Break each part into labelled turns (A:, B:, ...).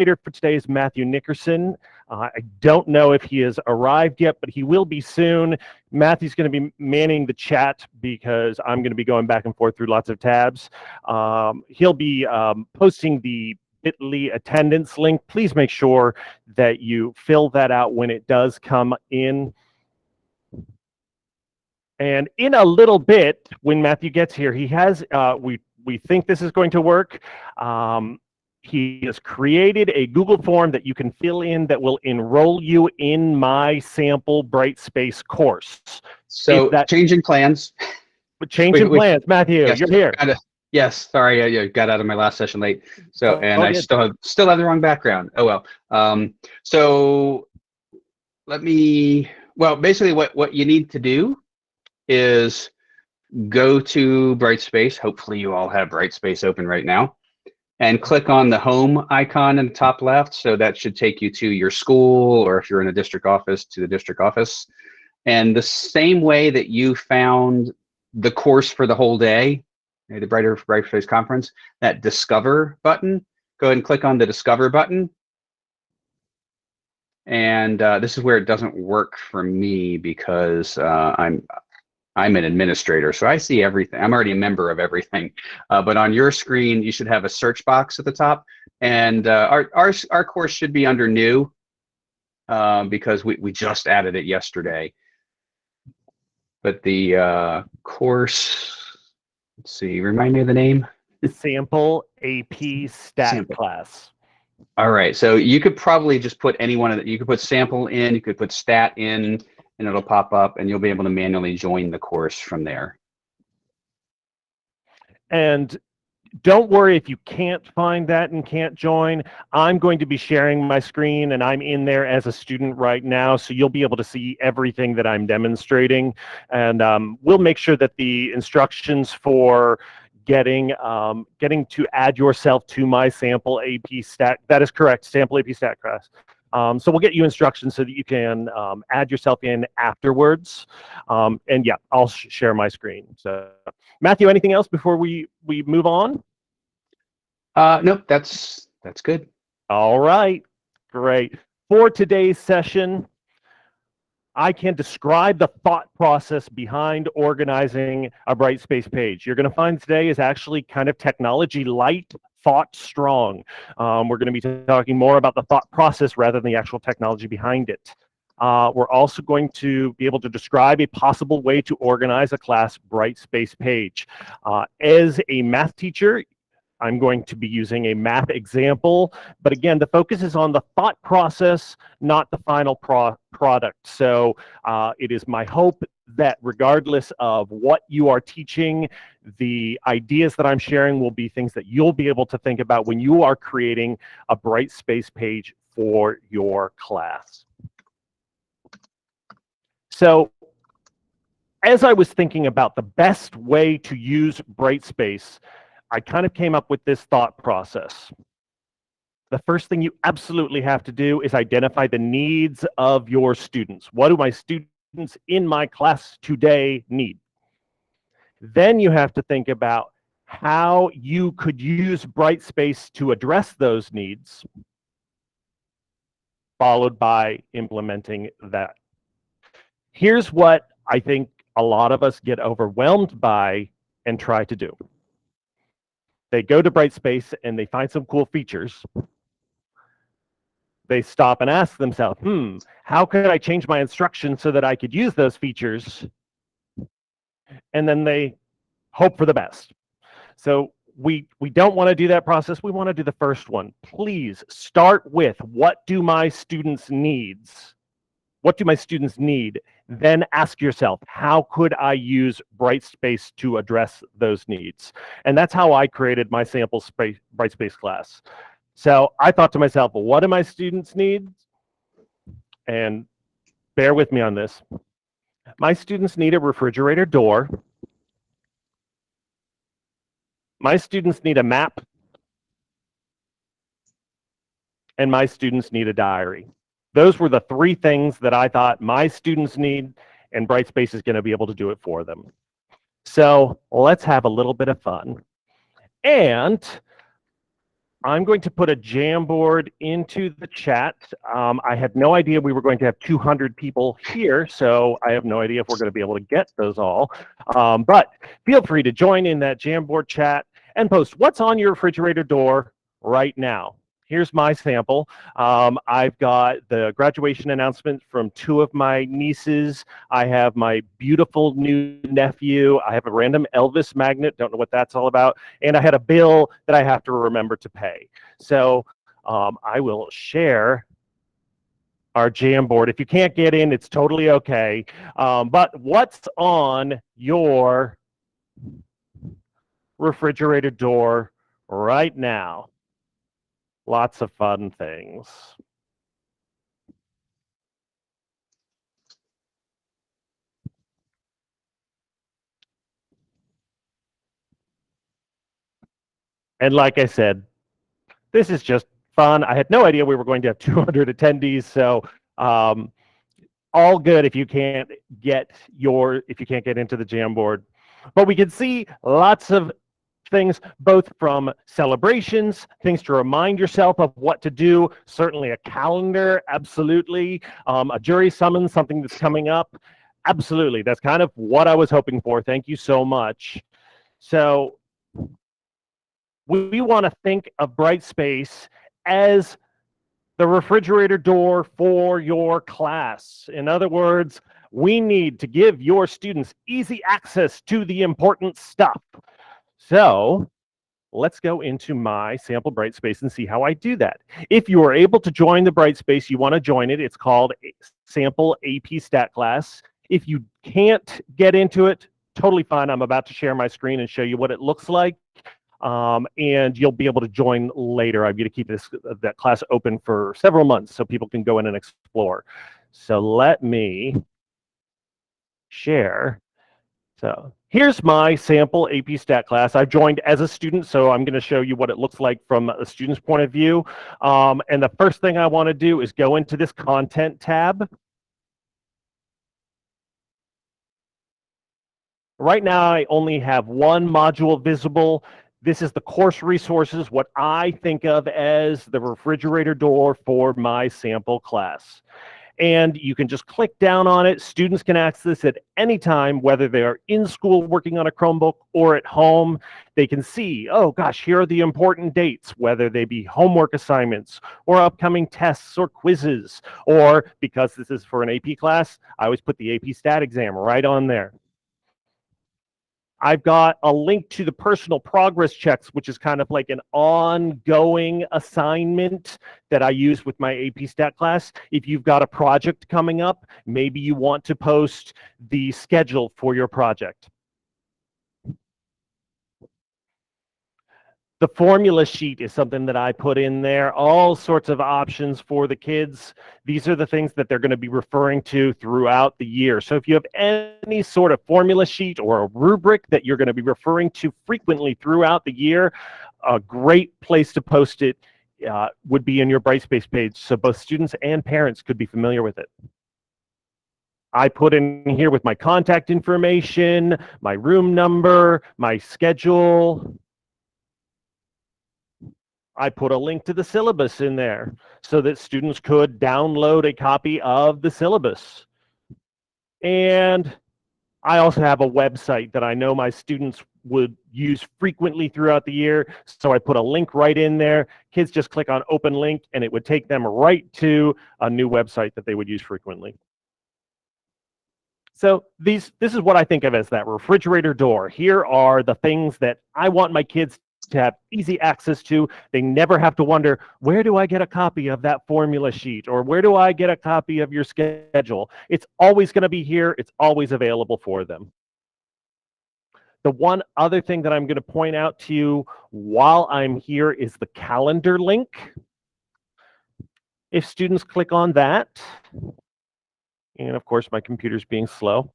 A: for today is Matthew Nickerson. I don't know if he has arrived yet, but he will be soon. Matthew's going to be manning the chat because I'm going to be going back and forth through lots of tabs. He'll be posting the bit.ly attendance link. Please make sure that you fill that out when it does come in. And in a little bit, when Matthew gets here, he has, we think this is going to work. He has created a Google form that you can fill in that will enroll you in my sample Brightspace course.
B: So changing plans.
A: Changing plans, Matthew,
B: yes,
A: you're here.
B: Yes, sorry, I got out of my last session late. So, and I still have the wrong background. Oh well. So let me. Well, basically, what you need to do is go to Brightspace. Hopefully, you all have Brightspace open right now. And click on the home icon in the top left. So that should take you to your school, or if you're in a district office, to the district office. And the same way that you found the course for the whole day, the Brightspace conference, that Discover button, go ahead and click on the Discover button. And this is where it doesn't work for me because I'm an administrator, so I see everything. I'm already a member of everything. But on your screen, you should have a search box at the top. And our course should be under new because we just added it yesterday. But the course, let's see, remind me of the name?
A: Sample AP Stat class.
B: All right, so you could probably just put any one of the, you could put sample in, you could put stat in, and it'll pop up and you'll be able to manually join the course from there.
A: And don't worry if you can't find that and can't join. I'm going to be sharing my screen and I'm in there as a student right now, so you'll be able to see everything that I'm demonstrating. And we'll make sure that the instructions for getting to add yourself to my sample AP stat, that is correct, sample AP stat class. So we'll get you instructions so that you can add yourself in afterwards. And yeah, I'll share my screen. So Matthew, anything else before we move on?
B: Nope, that's good.
A: All right, great. For today's session, I can describe the thought process behind organizing a Brightspace page. You're going to find today is actually kind of technology light, thought strong. We're going to be talking more about the thought process rather than the actual technology behind it. We're also going to be able to describe a possible way to organize a class Brightspace page. As a math teacher, I'm going to be using a math example, but again, the focus is on the thought process, not the final product. So it is my hope that regardless of what you are teaching, the ideas that I'm sharing will be things that you'll be able to think about when you are creating a Brightspace page for your class. So as I was thinking about the best way to use Brightspace, I kind of came up with this thought process. The first thing you absolutely have to do is identify the needs of your students. What do my students in my class today need? Then you have to think about how you could use Brightspace to address those needs, followed by implementing that. Here's what I think a lot of us get overwhelmed by and try to do. They go to Brightspace and they find some cool features. They stop and ask themselves, how could I change my instructions so that I could use those features? And then they hope for the best. So we don't want to do that process. We want to do the first one. Please start with what do my students needs? What do my students need? Then ask yourself, how could I use Brightspace to address those needs? And that's how I created my sample Brightspace class. So I thought to myself, well, what do my students need? And bear with me on this. My students need a refrigerator door. My students need a map. And my students need a diary. Those were the three things that I thought my students need, and Brightspace is going to be able to do it for them. So let's have a little bit of fun. And I'm going to put a Jamboard into the chat. I had no idea we were going to have 200 people here, so I have no idea if we're going to be able to get those all. But feel free to join in that Jamboard chat and post what's on your refrigerator door right now. Here's my sample. I've got the graduation announcement from 2 of my nieces. I have my beautiful new nephew. I have a random Elvis magnet, don't know what that's all about. And I had a bill that I have to remember to pay. So I will share our Jamboard. If you can't get in, it's totally okay. But what's on your refrigerator door right now? Lots of fun things. And like I said, this is just fun. I had no idea we were going to have 200 attendees, so all good if you can't get into the Jamboard. But we can see lots of things, both from celebrations, things to remind yourself of what to do, certainly a calendar, absolutely, a jury summons, something that's coming up, absolutely. That's kind of what I was hoping for. Thank you so much. So we want to think of Brightspace as the refrigerator door for your class. In other words, we need to give your students easy access to the important stuff. So let's go into my sample Brightspace and see how I do that. If you are able to join the Brightspace, you want to join it. It's called Sample AP Stat Class. If you can't get into it, totally fine. I'm about to share my screen and show you what it looks like. And you'll be able to join later. I'm going to keep that class open for several months so people can go in and explore. So let me share. So here's my sample AP Stat class. I've joined as a student, so I'm going to show you what it looks like from a student's point of view. And the first thing I want to do is go into this Content tab. Right now, I only have one module visible. This is the course resources, what I think of as the refrigerator door for my sample class. And you can just click down on it. Students can access it any time, whether they are in school working on a Chromebook or at home. They can see, oh gosh, here are the important dates, whether they be homework assignments or upcoming tests or quizzes, or because this is for an AP class, I always put the AP Stat exam right on there. I've got a link to the personal progress checks, which is kind of like an ongoing assignment that I use with my AP Stat class. If you've got a project coming up, maybe you want to post the schedule for your project. The formula sheet is something that I put in there, all sorts of options for the kids. These are the things that they're going to be referring to throughout the year. So if you have any sort of formula sheet or a rubric that you're going to be referring to frequently throughout the year, a great place to post it would be in your Brightspace page, so both students and parents could be familiar with it. I put in here with my contact information, my room number, my schedule. I put a link to the syllabus in there so that students could download a copy of the syllabus. And I also have a website that I know my students would use frequently throughout the year. So I put a link right in there. Kids just click on open link and it would take them right to a new website that they would use frequently. So this is what I think of as that refrigerator door. Here are the things that I want my kids to have easy access to. They never have to wonder, where do I get a copy of that formula sheet? Or where do I get a copy of your schedule? It's always going to be here. It's always available for them. The one other thing that I'm going to point out to you while I'm here is the calendar link. If students click on that, and of course my computer's being slow.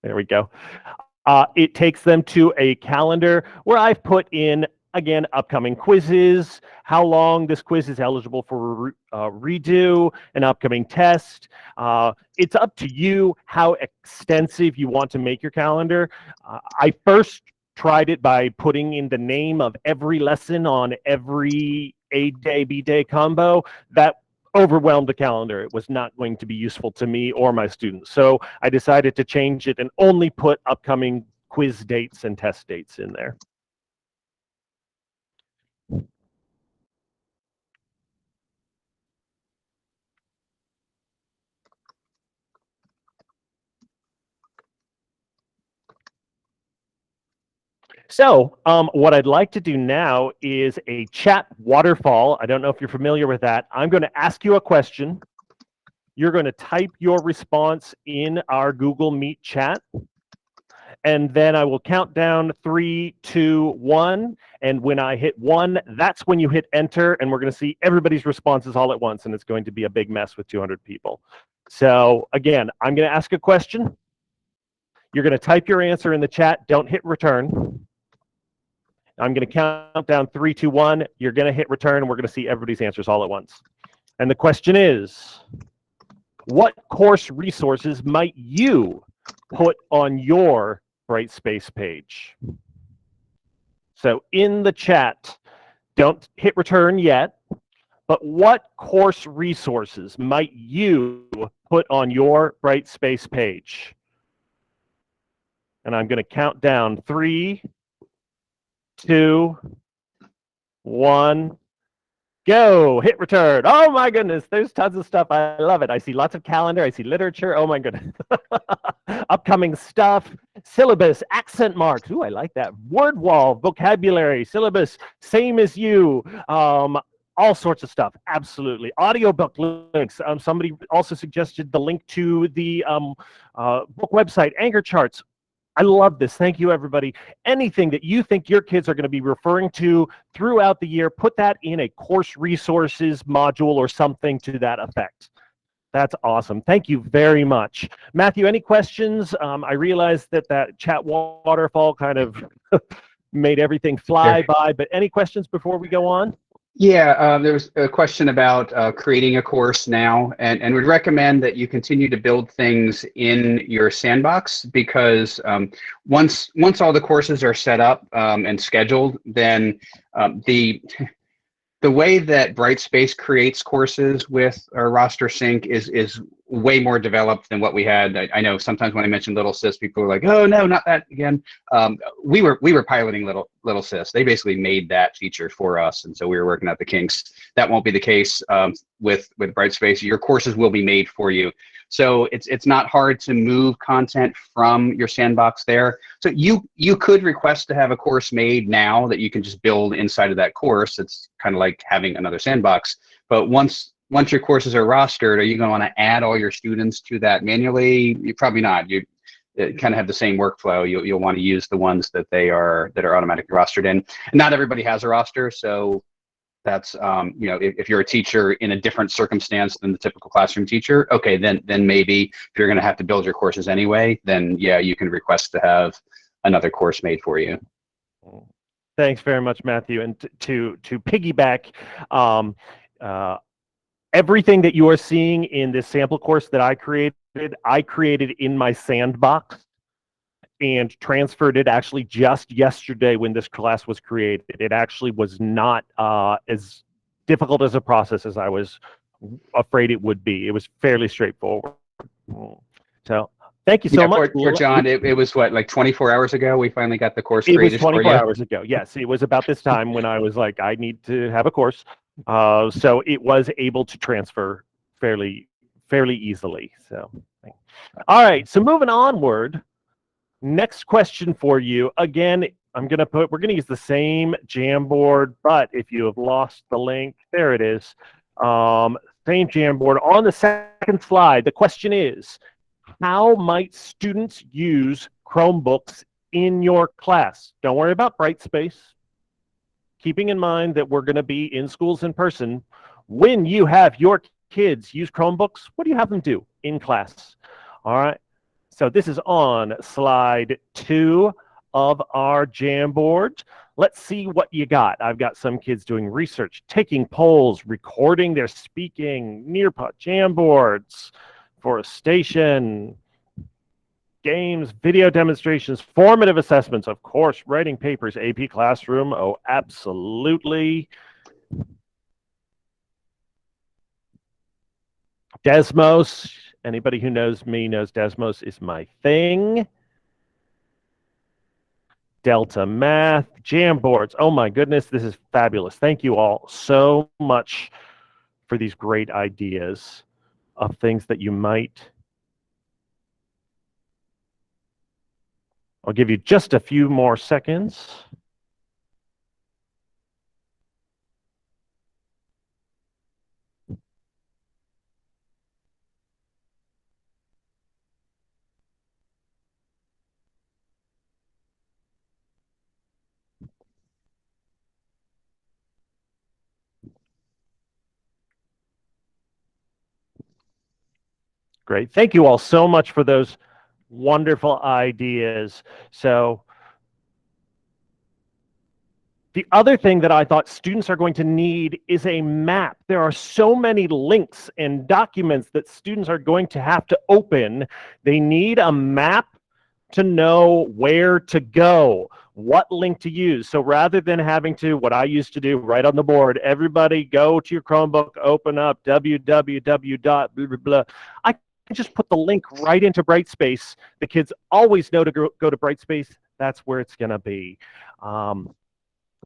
A: There we go. It takes them to a calendar where I've put in, again, upcoming quizzes, how long this quiz is eligible for redo, an upcoming test. It's up to you how extensive you want to make your calendar. I first tried it by putting in the name of every lesson on every A-day, B-day combo. That overwhelmed the calendar. It was not going to be useful to me or my students. So I decided to change it and only put upcoming quiz dates and test dates in there. So what I'd like to do now is a chat waterfall. I don't know if you're familiar with that. I'm going to ask you a question. You're going to type your response in our Google Meet chat. And then I will count down 3, 2, 1. And when I hit 1, that's when you hit enter. And we're going to see everybody's responses all at once. And it's going to be a big mess with 200 people. So again, I'm going to ask a question. You're going to type your answer in the chat. Don't hit return. I'm going to count down 3, 2, 1. You're going to hit return, and we're going to see everybody's answers all at once. And the question is, what course resources might you put on your Brightspace page? So in the chat, don't hit return yet, but what course resources might you put on your Brightspace page? And I'm going to count down 3, 2, 1, go. Hit return. Oh my goodness, there's tons of stuff. I love it. I see lots of calendar. I see literature. Oh my goodness. Upcoming stuff. Syllabus, accent marks. Ooh, I like that. Word wall, vocabulary, syllabus, same as you. All sorts of stuff. Absolutely. Audiobook links. Somebody also suggested the link to the book website, Anchor charts. I love this. Thank you, everybody. Anything that you think your kids are going to be referring to throughout the year, put that in a course resources module or something to that effect. That's awesome. Thank you very much. Matthew, any questions? I realized that chat waterfall kind of made everything fly by, but any questions before we go on?
B: Yeah, there was a question about creating a course now, and would recommend that you continue to build things in your sandbox, because once all the courses are set up and scheduled, then the way that Brightspace creates courses with our roster sync is way more developed than what we had. I know sometimes when I mention Little Sis, people are like, "Oh no, not that again." We were piloting Little Sis. They basically made that feature for us, and so we were working out the kinks. That won't be the case with Brightspace. Your courses will be made for you. So it's not hard to move content from your sandbox there. So you could request to have a course made now that you can just build inside of that course. It's kind of like having another sandbox. But once your courses are rostered, are you going to want to add all your students to that manually? You probably not. You kind of have the same workflow. You'll want to use the ones that are automatically rostered in. And not everybody has a roster, so that's if you're a teacher in a different circumstance than the typical classroom teacher, okay, then maybe if you're going to have to build your courses anyway, then yeah, you can request to have another course made for you.
A: Thanks very much, Matthew. And to piggyback, everything that you are seeing in this sample course that I created in my sandbox and transferred it actually just yesterday when this class was created. It actually was not as difficult as a process as I was afraid it would be. It was fairly straightforward. So thank you so much.
B: For John, it was what, like 24 hours ago we finally got the course created for you?
A: It was 24 hours ago. Yes, it was about this time when I was like, I need to have a course. So it was able to transfer fairly easily. So, all right. So moving onward. Next question for you. Again, we're going to use the same Jamboard, but if you have lost the link, there it is. Same Jamboard. On the second slide, the question is, how might students use Chromebooks in your class? Don't worry about Brightspace. Keeping in mind that we're going to be in schools in person, when you have your kids use Chromebooks, what do you have them do in class? All right. So this is on slide 2 of our Jamboard. Let's see what you got. I've got some kids doing research, taking polls, recording their speaking, Nearpod, Jamboards, forestation. games, video demonstrations, formative assessments, of course, writing papers, AP Classroom. Oh, absolutely. Desmos. Anybody who knows me knows Desmos is my thing. Delta Math, Jamboards. Oh my goodness, this is fabulous. Thank you all so much for these great ideas of things that you might. I'll give you just a few more seconds. Great. Thank you all so much for those wonderful ideas. So the other thing that I thought students are going to need is a map. There are so many links and documents that students are going to have to open. They need a map to know where to go, what link to use. So rather than having to, what I used to do right on the board, everybody go to your Chromebook, open up www. blah, blah, blah. I can just put the link right into Brightspace. The kids always know to go to Brightspace. That's where it's going to be.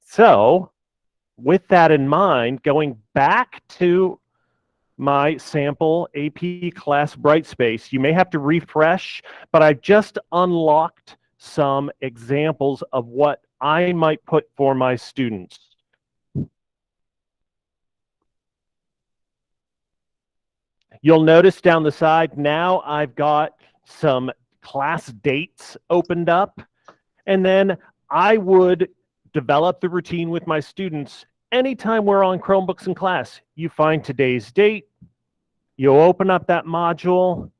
A: So with that in mind, going back to my sample AP class Brightspace, you may have to refresh, but I've just unlocked some examples of what I might put for my students. You'll notice down the side now I've got some class dates opened up, and then I would develop the routine with my students. Anytime we're on Chromebooks in class, you find today's date, you open up that module,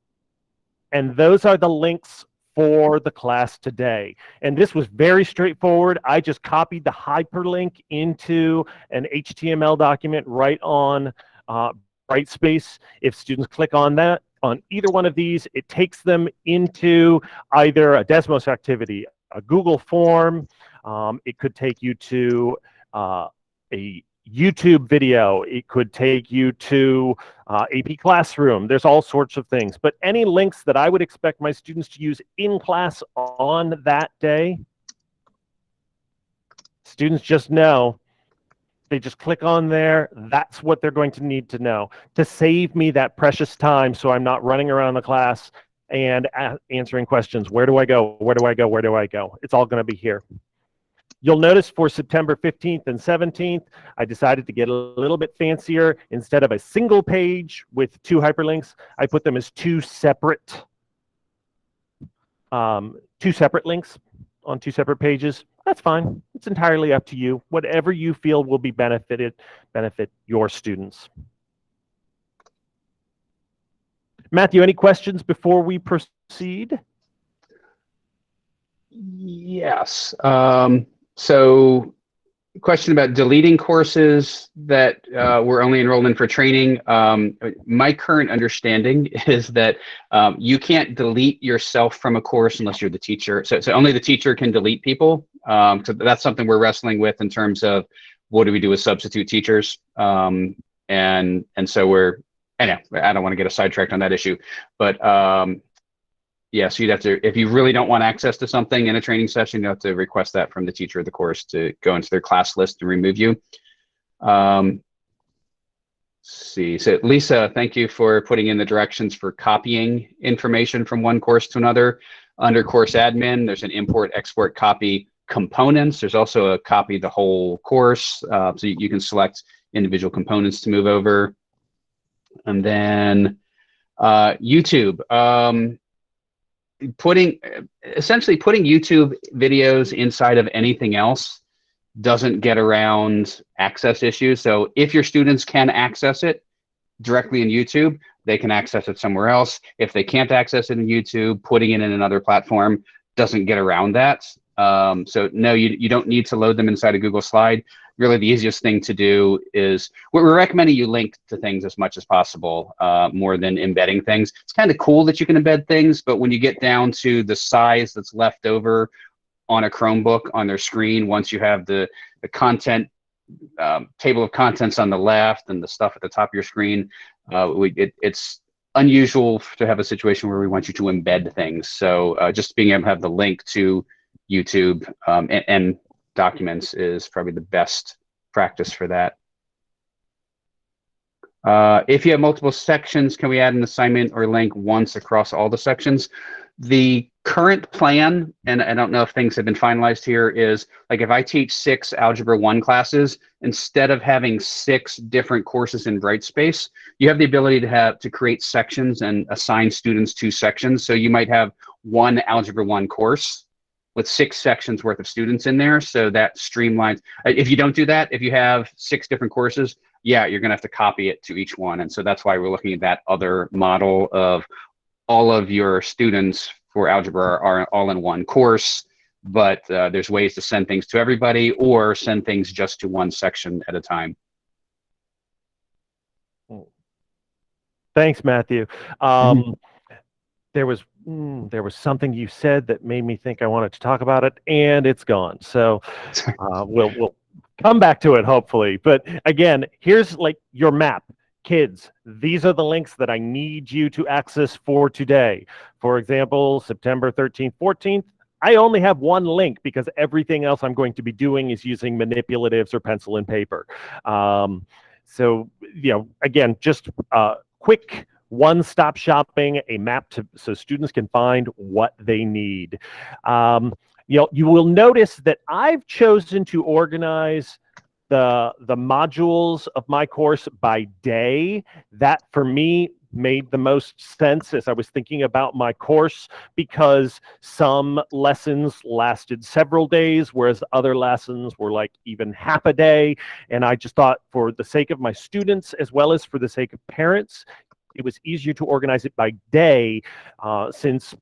A: and those are the links for the class today. And this was very straightforward. I just copied the hyperlink into an HTML document right on Brightspace. If students click on that, on either one of these, it takes them into either a Desmos activity, a Google form. It could take you to a YouTube video. It could take you to AP Classroom. There's all sorts of things. But any links that I would expect my students to use in class on that day, students just know. They just click on there. That's what they're going to need to know to save me that precious time so I'm not running around the class and answering questions. Where do I go? Where do I go? Where do I go? It's all going to be here. You'll notice for September 15th and 17th, I decided to get a little bit fancier. Instead of a single page with 2 hyperlinks, I put them as two separate links on 2 separate pages. That's fine. It's entirely up to you. Whatever you feel will be benefit your students. Matthew, any questions before we proceed?
B: Yes. So question about deleting courses that we're only enrolled in for training. My current understanding is that you can't delete yourself from a course unless you're the teacher. So only the teacher can delete people. So that's something we're wrestling with in terms of what do we do with substitute teachers. And so we're, I don't want to get sidetracked on that issue, but yeah, so you'd have to, if you really don't want access to something in a training session, you have to request that from the teacher of the course to go into their class list and remove you. Let's see, so Lisa, thank you for putting in the directions for copying information from one course to another. Under course admin, there's an import, export, copy components. There's also a copy the whole course. So you can select individual components to move over. And then YouTube. Essentially putting YouTube videos inside of anything else doesn't get around access issues. So if your students can access it directly in YouTube, they can access it somewhere else. If they can't access it in YouTube, putting it in another platform doesn't get around that. So no, you don't need to load them inside a Google Slide. Really, the easiest thing to do is we're recommending you link to things as much as possible, more than embedding things. It's kind of cool that you can embed things, but when you get down to the size that's left over on a Chromebook on their screen, once you have the content table of contents on the left and the stuff at the top of your screen, it's unusual to have a situation where we want you to embed things. So just being able to have the link to YouTube and documents is probably the best practice for that. If you have multiple sections, can we add an assignment or link once across all the sections? The current plan, and I don't know if things have been finalized here, is like if I teach 6 Algebra 1 classes, instead of having 6 different courses in Brightspace, you have the ability to create sections and assign students to sections. So you might have one Algebra 1 course with 6 sections worth of students in there. So that streamlines. If you don't do that, if you have 6 different courses, yeah, you're going to have to copy it to each one. And so that's why we're looking at that other model of all of your students for algebra are all in one course, but there's ways to send things to everybody or send things just to one section at a time.
A: Thanks, Matthew. There was something you said that made me think I wanted to talk about it, and it's gone. So we'll come back to it hopefully. But again, here's like your map. Kids, these are the links that I need you to access for today. For example, September 13th, 14th, I only have one link because everything else I'm going to be doing is using manipulatives or pencil and paper. So, you know, again, just quick one-stop shopping, a map so students can find what they need. You know, you will notice that I've chosen to organize the modules of my course by day. That for me made the most sense as I was thinking about my course, because some lessons lasted several days, whereas other lessons were like even half a day. And I just thought, for the sake of my students, as well as for the sake of parents, it was easier to organize it by day, since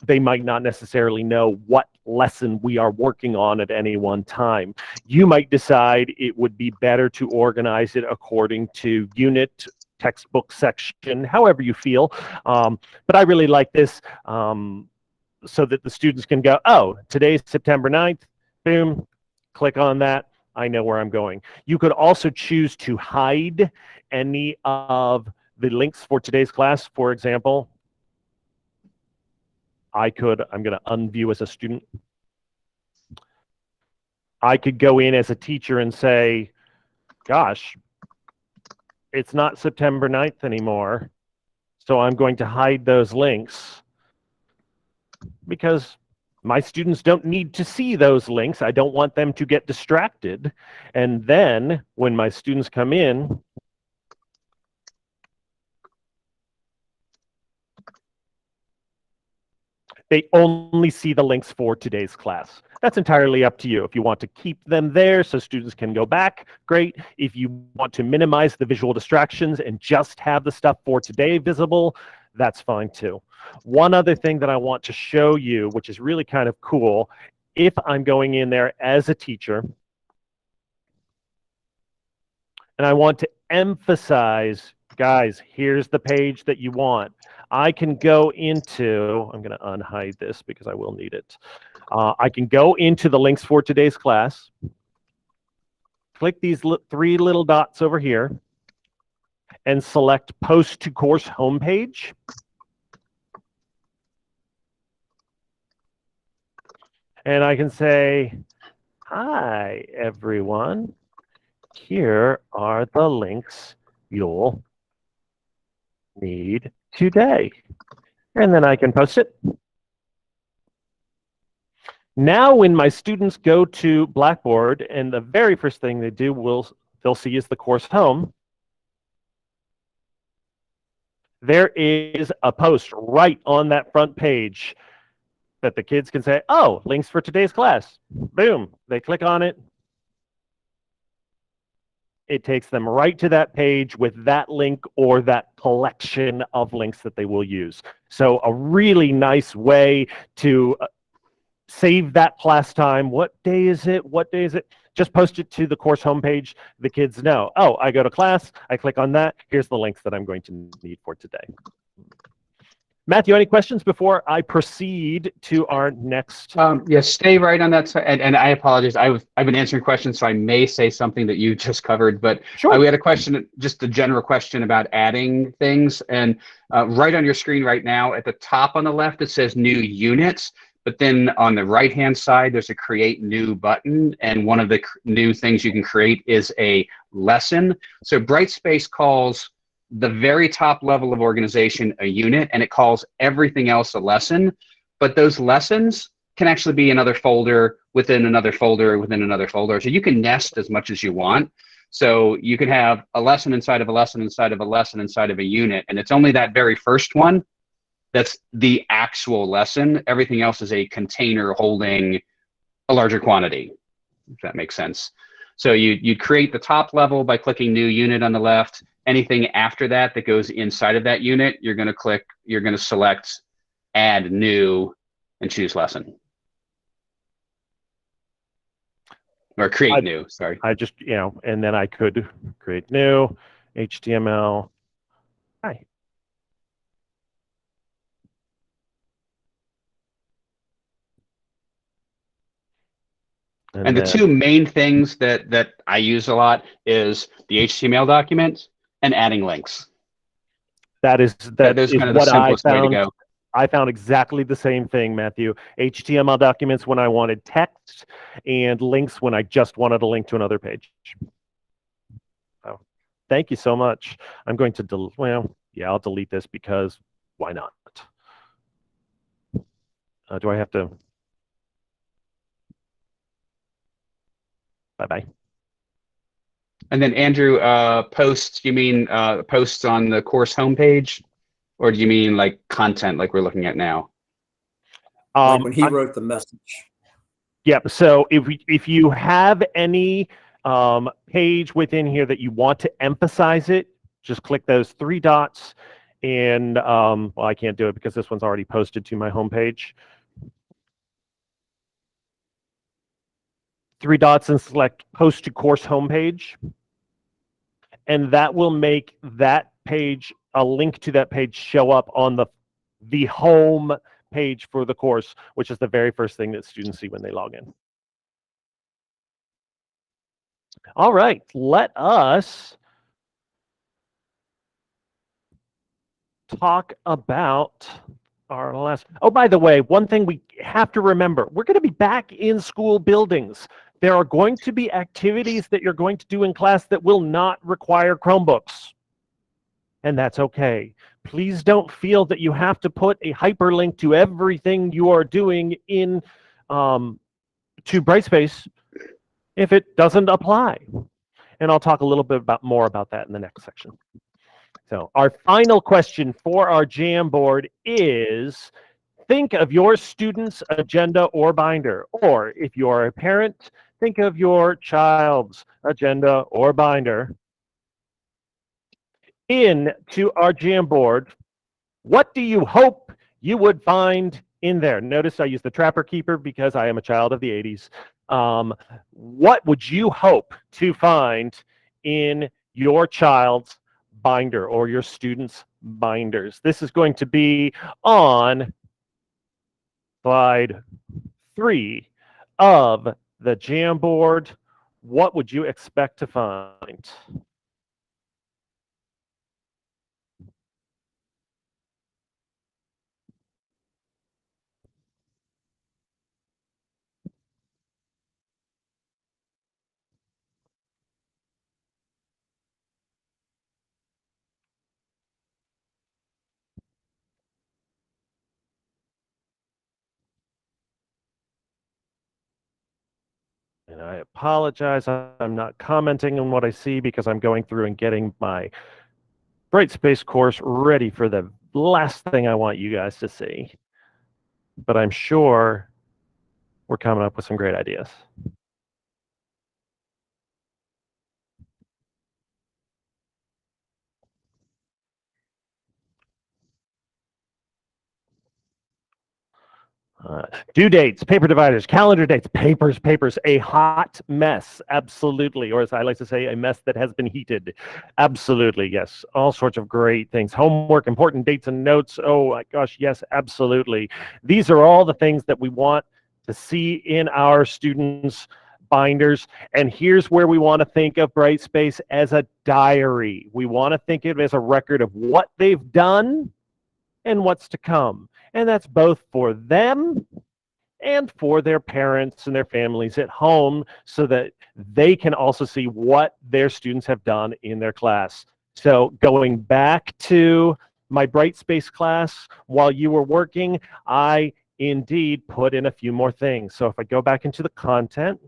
A: they might not necessarily know what lesson we are working on at any one time. You might decide it would be better to organize it according to unit, textbook section, however you feel. But I really like this, so that the students can go, oh, today's September 9th, boom, click on that, I know where I'm going. You could also choose to hide any of the links for today's class. For example, I'm going to unview as a student. I could go in as a teacher and say, gosh, it's not September 9th anymore, so I'm going to hide those links because my students don't need to see those links. I don't want them to get distracted. And then when my students come in, they only see the links for today's class. That's entirely up to you. If you want to keep them there so students can go back, great. If you want to minimize the visual distractions and just have the stuff for today visible, that's fine too. One other thing that I want to show you, which is really kind of cool, if I'm going in there as a teacher, and I want to emphasize, guys, here's the page that you want. I can go into, I'm going to unhide this because I will need it. I can go into the links for today's class, click these 3 little dots over here, and select Post to Course Homepage. And I can say, hi, everyone. Here are the links you'll need today. And then I can post it. Now when my students go to Blackboard, and the very first thing they do, they'll see is the course home. There is a post right on that front page that the kids can say, oh, links for today's class. Boom, they click on it. It takes them right to that page with that link or that collection of links that they will use. So a really nice way to save that class time. What day is it? What day is it? Just post it to the course homepage. The kids know, oh, I go to class, I click on that. Here's the links that I'm going to need for today. Matthew, any questions before I proceed to our next?
B: Yes, stay right on that side. And I apologize. I've been answering questions, so I may say something that you just covered. But
A: Sure.
B: we had a question, just a general question about adding things. And right on your screen right now, at the top on the left, it says new units. But then on the right-hand side, there's a create new button. And one of the new things you can create is a lesson. So Brightspace calls the very top level of organization a unit, and it calls everything else a lesson. But those lessons can actually be another folder within another folder within another folder. So you can nest as much as you want. So you can have a lesson inside of a lesson inside of a lesson inside of a unit. And it's only that very first one that's the actual lesson. Everything else is a container holding a larger quantity, if that makes sense. So you'd create the top level by clicking new unit on the left. Anything after that that goes inside of that unit, you're going to select add new and choose lesson. Or create new, sorry.
A: I just, and then I could create new, HTML. Hi.
B: And the two main things that I use a lot is the HTML document and adding links.
A: Those
B: is
A: kind of
B: what the simplest way to go.
A: I found exactly the same thing, Matthew. HTML documents when I wanted text, and links when I just wanted a link to another page. So, thank you so much. I'm going to I'll delete this because why not? Do I have to? Bye-bye.
B: And then Andrew, posts, you mean posts on the course homepage? Or do you mean like content like we're looking at now?
C: Like when he wrote the message.
A: Yep. So if you have any page within here that you want to emphasize it, just click those three dots. And well, I can't do it because this one's already posted to my homepage. Three dots and select post to course homepage. And that will make that page, a link to that page, show up on the home page for the course, which is the very first thing that students see when they log in. All right, let us talk about our last. Oh, by the way, one thing we have to remember, we're going to be back in school buildings. There are going to be activities that you're going to do in class that will not require Chromebooks. And that's okay. Please don't feel that you have to put a hyperlink to everything you are doing in to Brightspace if it doesn't apply. And I'll talk a little bit more about that in the next section. So our final question for our Jamboard is, think of your student's agenda or binder. Or if you're a parent, think of your child's agenda or binder. Into our Jamboard, what do you hope you would find in there? Notice I use the Trapper Keeper because I am a child of the 80s. What would you hope to find in your child's binder or your student's binders? This is going to be on slide 3 of the Jamboard. What would you expect to find? And I apologize, I'm not commenting on what I see because I'm going through and getting my Brightspace course ready for the last thing I want you guys to see. But I'm sure we're coming up with some great ideas. Due dates, paper dividers, calendar dates, papers, a hot mess, absolutely. Or as I like to say, a mess that has been heated. Absolutely, yes. All sorts of great things. Homework, important dates and notes. Oh my gosh, yes, absolutely. These are all the things that we want to see in our students' binders. And here's where we want to think of Brightspace as a diary. We want to think of it as a record of what they've done and what's to come. And that's both for them and for their parents and their families at home, so that they can also see what their students have done in their class. So going back to my Brightspace class, while you were working, I indeed put in a few more things. So if I go back into the content,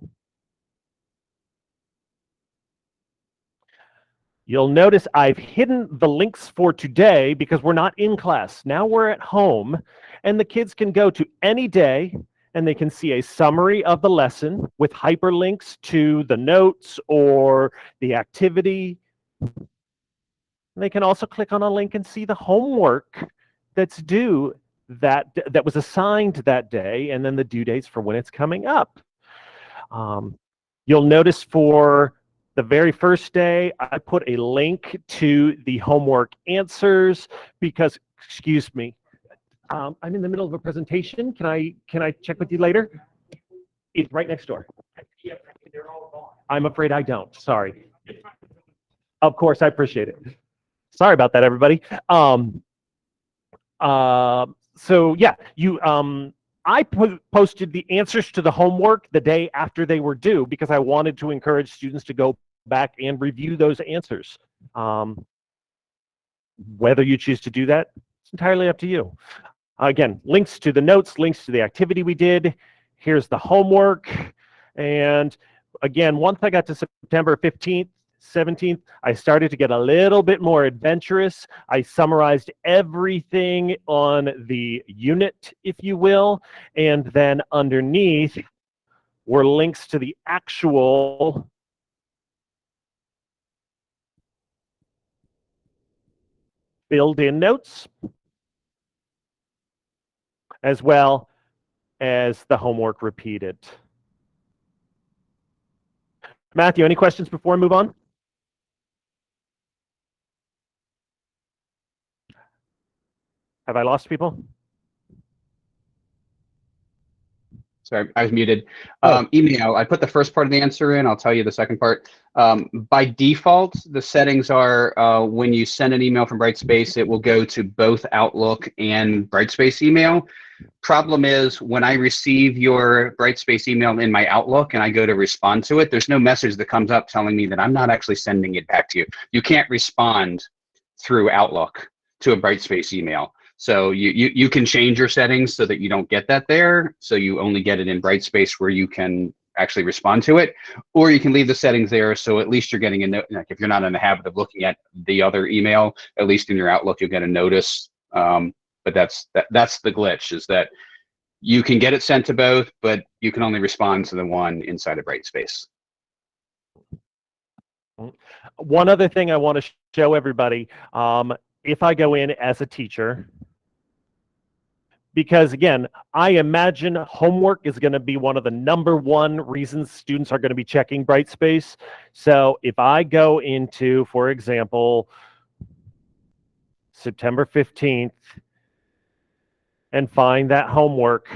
A: you'll notice I've hidden the links for today because we're not in class. Now we're at home, and the kids can go to any day and they can see a summary of the lesson with hyperlinks to the notes or the activity. They can also click on a link and see the homework that's due that was assigned that day, and then the due dates for when it's coming up. You'll notice for the very first day, I put a link to the homework answers because, excuse me, I'm in the middle of a presentation. Can I check with you later? It's right next door. I'm afraid I don't. Sorry. Of course, I appreciate it. Sorry about that, everybody. So yeah, I posted the answers to the homework the day after they were due because I wanted to encourage students to go back and review those answers. Whether you choose to do that, it's entirely up to you. Again, links to the notes, links to the activity we did. Here's the homework. And again, once I got to September 15th, 17th, I started to get a little bit more adventurous. I summarized everything on the unit, if you will, and then underneath were links to the actual filled-in notes, as well as the homework repeated. Matthew, any questions before I move on? Have I lost people?
B: Sorry, I was muted.
A: Oh.
B: Email, I put the first part of the answer in. I'll tell you the second part. By default, the settings are when you send an email from Brightspace, it will go to both Outlook and Brightspace email. Problem is, when I receive your Brightspace email in my Outlook and I go to respond to it, there's no message that comes up telling me that I'm not actually sending it back to you. You can't respond through Outlook to a Brightspace email. So you can change your settings so that you don't get that there. So you only get it in Brightspace where you can actually respond to it, or you can leave the settings there. So at least you're getting a note. Like if you're not in the habit of looking at the other email, at least in your Outlook, you'll get a notice. But that's the glitch, is that you can get it sent to both, but you can only respond to the one inside of Brightspace.
A: One other thing I want to show everybody, if I go in as a teacher, because again, I imagine homework is going to be one of the #1 reasons students are going to be checking Brightspace. So if I go into, for example, September 15th and find that homework,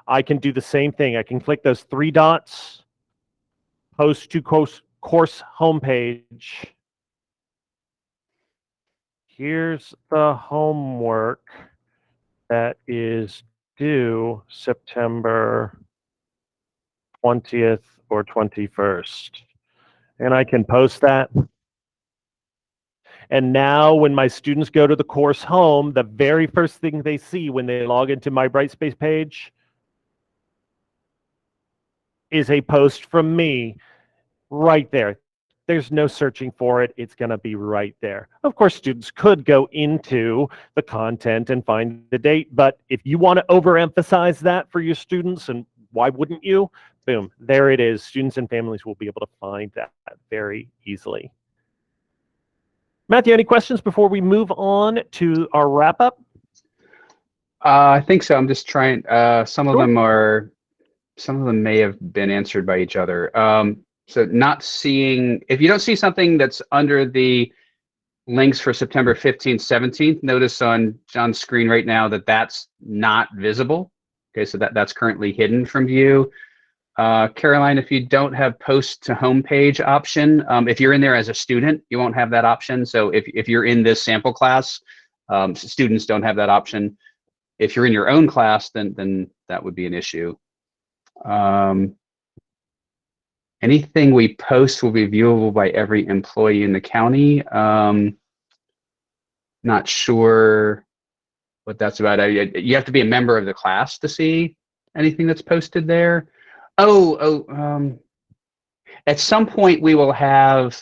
A: I can do the same thing. I can click those 3 dots, post to course homepage. Here's the homework that is due September 20th or 21st. And I can post that. And now when my students go to the course home, the very first thing they see when they log into my Brightspace page is a post from me right there. There's no searching for it. It's going to be right there. Of course, students could go into the content and find the date, but if you want to overemphasize that for your students, and why wouldn't you? Boom, there it is. Students and families will be able to find that very easily. Matthew, any questions before we move on to our wrap-up?
B: I think so. I'm just trying. Some of
A: Sure.
B: them may have been answered by each other. So not seeing, if you don't see something that's under the links for September 15th, 17th, notice on John's screen right now that that's not visible. Okay, so that's currently hidden from view. Caroline, if you don't have post to homepage option, if you're in there as a student, you won't have that option. So if you're in this sample class, students don't have that option. If you're in your own class, then that would be an issue. Anything we post will be viewable by every employee in the county. Not sure what that's about. You have to be a member of the class to see anything that's posted there. At some point we will have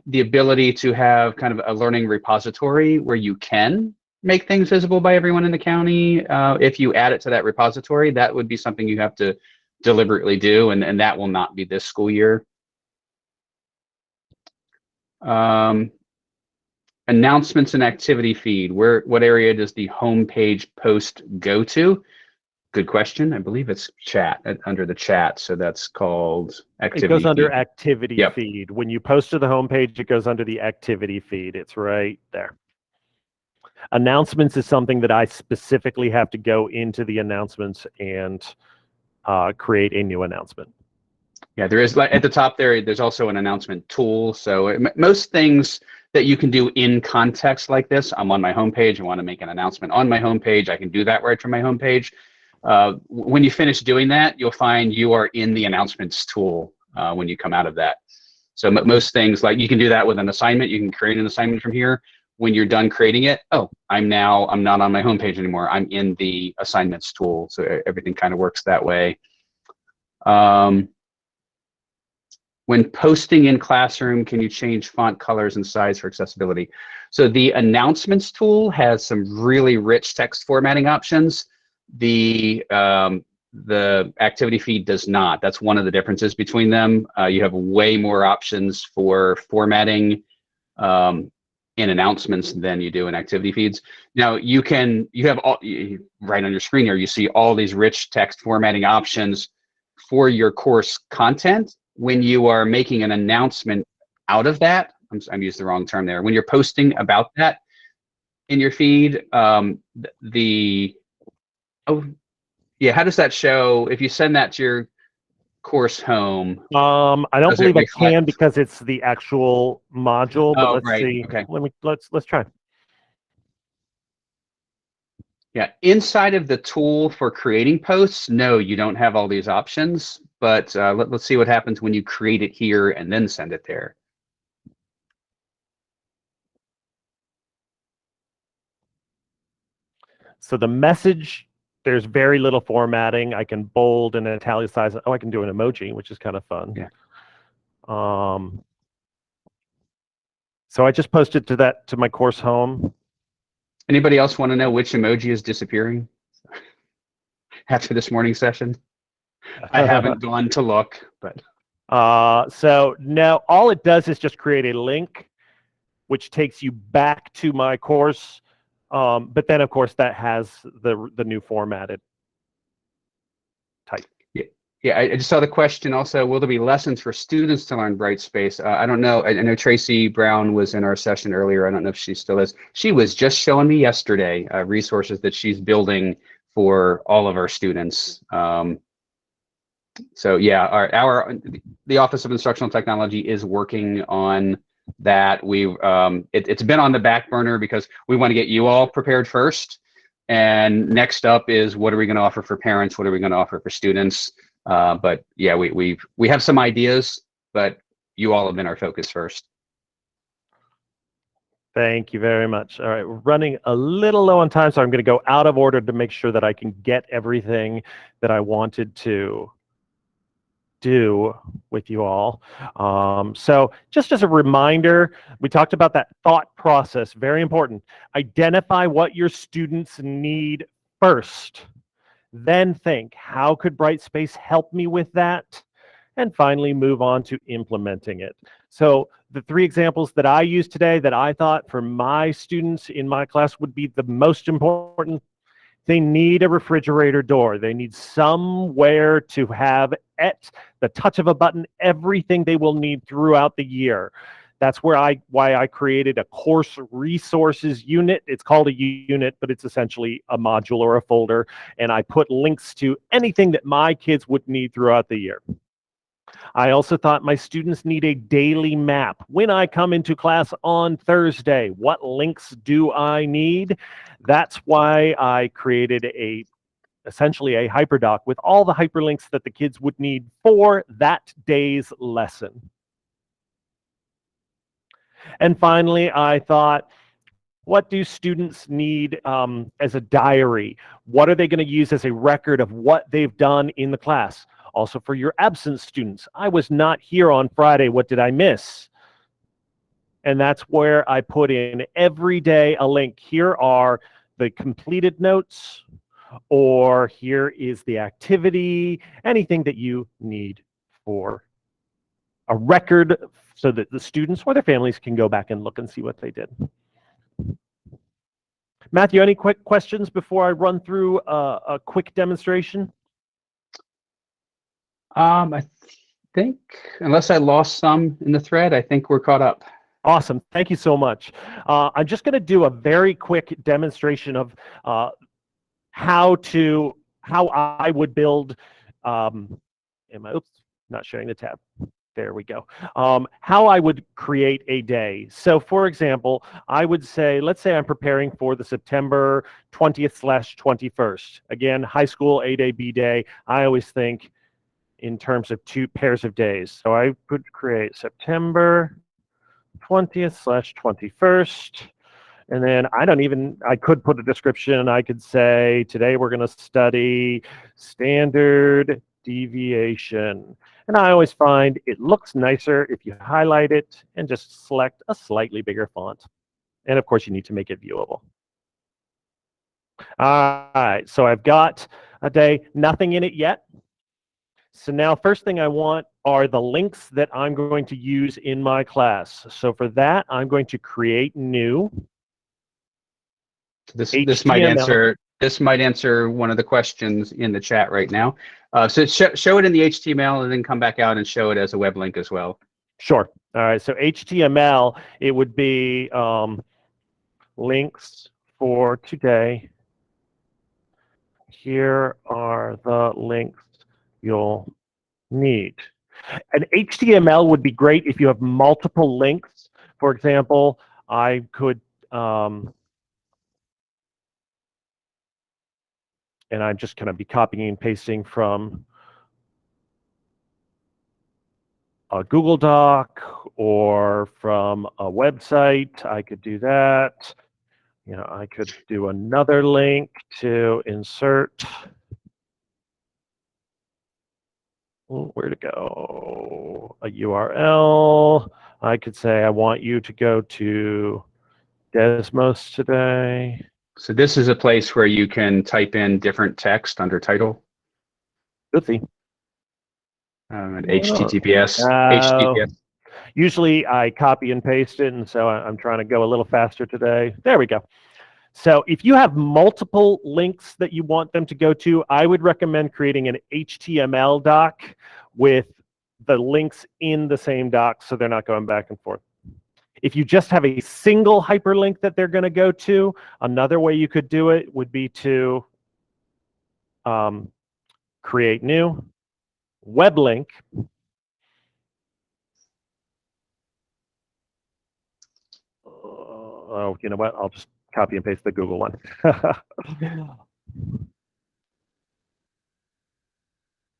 B: the ability to have kind of a learning repository where you can make things visible by everyone in the county. If you add it to that repository, that would be something you have to deliberately do, and that will not be this school year. Announcements and activity feed. What area does the homepage post go to? Good question. I believe it's chat, under the chat. So that's called activity.
A: It goes under
B: feed.
A: activity
B: Yep.
A: feed. When you post to the homepage, it goes under the activity feed. It's right there. Announcements is something that I specifically have to go into the announcements and create a new announcement.
B: Yeah, there is, like at the top there, there's also an announcement tool. So most things that you can do in context like this, I'm on my homepage, I want to make an announcement on my homepage, I can do that right from my homepage. When you finish doing that, you'll find you are in the announcements tool when you come out of that. So most things, like you can do that with an assignment, you can create an assignment from here. When you're done creating it, oh, I'm not on my homepage anymore, I'm in the assignments tool. So everything kind of works that way. When posting in Classroom, can you change font colors and size for accessibility? So the announcements tool has some really rich text formatting options. The activity feed does not. That's one of the differences between them. You have way more options for formatting in announcements than you do in activity feeds. Now you have all right on your screen here, you see all these rich text formatting options for your course content. When you are making an announcement out of that, I'm using the wrong term there. When you're posting about that in your feed, how does that show if you send that to your course home?
A: I don't believe I can because it's the actual module, but let's see.
B: Okay.
A: Let's try.
B: Yeah, inside of the tool for creating posts, no, you don't have all these options, but let's see what happens when you create it here and then send it there.
A: So the message, there's very little formatting. I can bold and italicize. Oh, I can do an emoji, which is kind of fun.
B: Yeah.
A: So I just posted to my course home.
B: Anybody else want to know which emoji is disappearing after this morning session? I haven't gone to look, but.
A: So no, all it does is just create a link, which takes you back to my course. But then, of course, that has the new formatted type.
B: Yeah, I just saw the question also, will there be lessons for students to learn Brightspace? I don't know. I know Tracy Brown was in our session earlier. I don't know if she still is. She was just showing me yesterday resources that she's building for all of our students. So yeah, the Office of Instructional Technology is working on that. It's been on the back burner because we want to get you all prepared first. And next up is, what are we going to offer for parents? What are we going to offer for students? But yeah, we have some ideas, but you all have been our focus first.
A: Thank you very much. All right, we're running a little low on time, so I'm going to go out of order to make sure that I can get everything that I wanted to do with you all. So just as a reminder, we talked about that thought process, very important. Identify what your students need first. Then think, how could Brightspace help me with that? And finally, move on to implementing it. So the 3 examples that I used today that I thought for my students in my class would be the most important They need a refrigerator door. They need somewhere to have at the touch of a button everything they will need throughout the year. That's why I created a course resources unit. It's called a unit, but it's essentially a module or a folder. And I put links to anything that my kids would need throughout the year. I also thought my students need a daily map. When I come into class on Thursday, what links do I need? That's why I created essentially a hyperdoc with all the hyperlinks that the kids would need for that day's lesson. And finally, I thought, what do students need as a diary? What are they going to use as a record of what they've done in the class? Also for your absent students, I was not here on Friday. What did I miss? And that's where I put in every day a link. Here are the completed notes, or here is the activity, anything that you need for a record so that the students or their families can go back and look and see what they did. Matthew, any quick questions before I run through a quick demonstration?
B: I think, unless I lost some in the thread, I think we're caught up.
A: Awesome. Thank you so much. I'm just going to do a very quick demonstration of how I would build. Oops, not sharing the tab. There we go. How I would create a day. So for example, I would say, let's say I'm preparing for the September 20th/21st. Again, high school A-Day, B-Day. I always think in terms of 2 pairs of days. So I would create September 20th/21st. And then I could put a description. I could say, today we're going to study standard deviation. And I always find it looks nicer if you highlight it and just select a slightly bigger font. And of course, you need to make it viewable. All right, so I've got a day, nothing in it yet. So now first thing I want are the links that I'm going to use in my class. So for that, I'm going to create new.
B: This might answer one of the questions in the chat right now. So show it in the HTML and then come back out and show it as a web link as well.
A: Sure. All right. So HTML, it would be links for today. Here are the links you'll need. An HTML would be great if you have multiple links. For example, I could and I'm just going to be copying and pasting from a Google Doc or from a website. I could do that. You know, I could do another link to insert. Where to go? A URL. I could say I want you to go to Desmos today.
B: So this is a place where you can type in different text under title.
A: Good thing.
B: HTTPS.
A: HTTPS. Usually I copy and paste it, and so I'm trying to go a little faster today. There we go. So if you have multiple links that you want them to go to, I would recommend creating an HTML doc with the links in the same doc so they're not going back and forth. If you just have a single hyperlink that they're going to go to, another way you could do it would be to create new web link. Oh, you know what? I'll just copy and paste the Google one.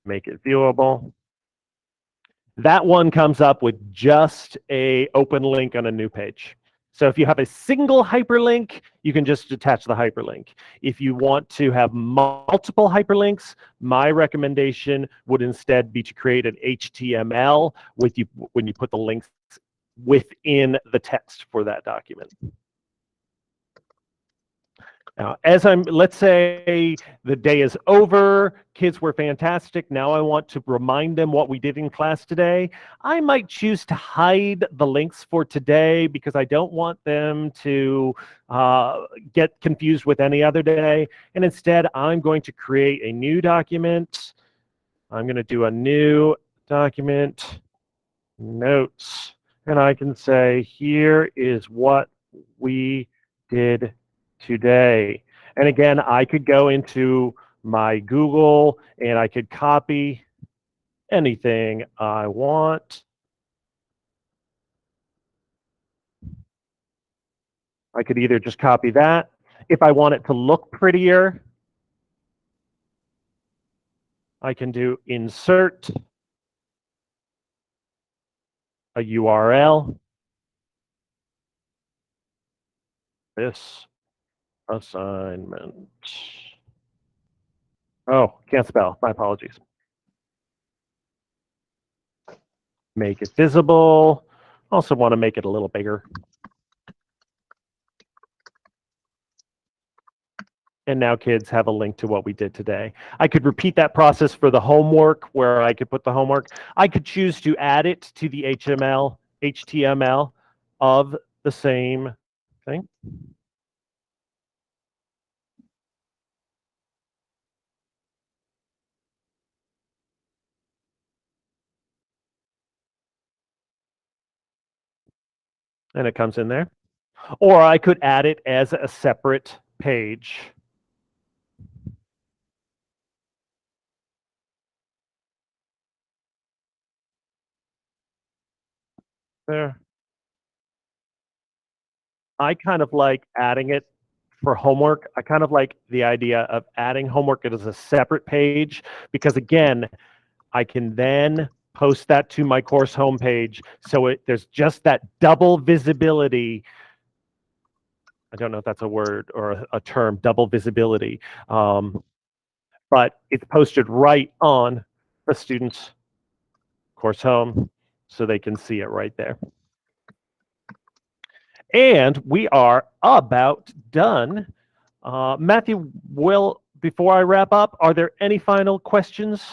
A: Make it viewable. That one comes up with just an open link on a new page. So if you have a single hyperlink, you can just attach the hyperlink. If you want to have multiple hyperlinks, my recommendation would instead be to create an HTML when you put the links within the text for that document. Now, let's say the day is over, kids were fantastic. Now I want to remind them what we did in class today. I might choose to hide the links for today because I don't want them to get confused with any other day. And instead, I'm going to create a new document. I'm going to do a new document, notes, and I can say, here is what we did today. And again, I could go into my Google and I could copy anything I want. I could either just copy that. If I want it to look prettier, I can do insert a URL. This assignment. Oh, can't spell. My apologies. Make it visible. Also want to make it a little bigger. And now kids have a link to what we did today. I could repeat that process for the homework where I could put the homework. I could choose to add it to the HTML of the same thing. And it comes in there. Or I could add it as a separate page. There. I kind of like adding it for homework. I kind of like the idea of adding homework as a separate page because, again, I can then post that to my course homepage. So there's just that double visibility. I don't know if that's a word or a term, double visibility. But it's posted right on the student's course home so they can see it right there. And we are about done. Matthew, before I wrap up, are there any final questions?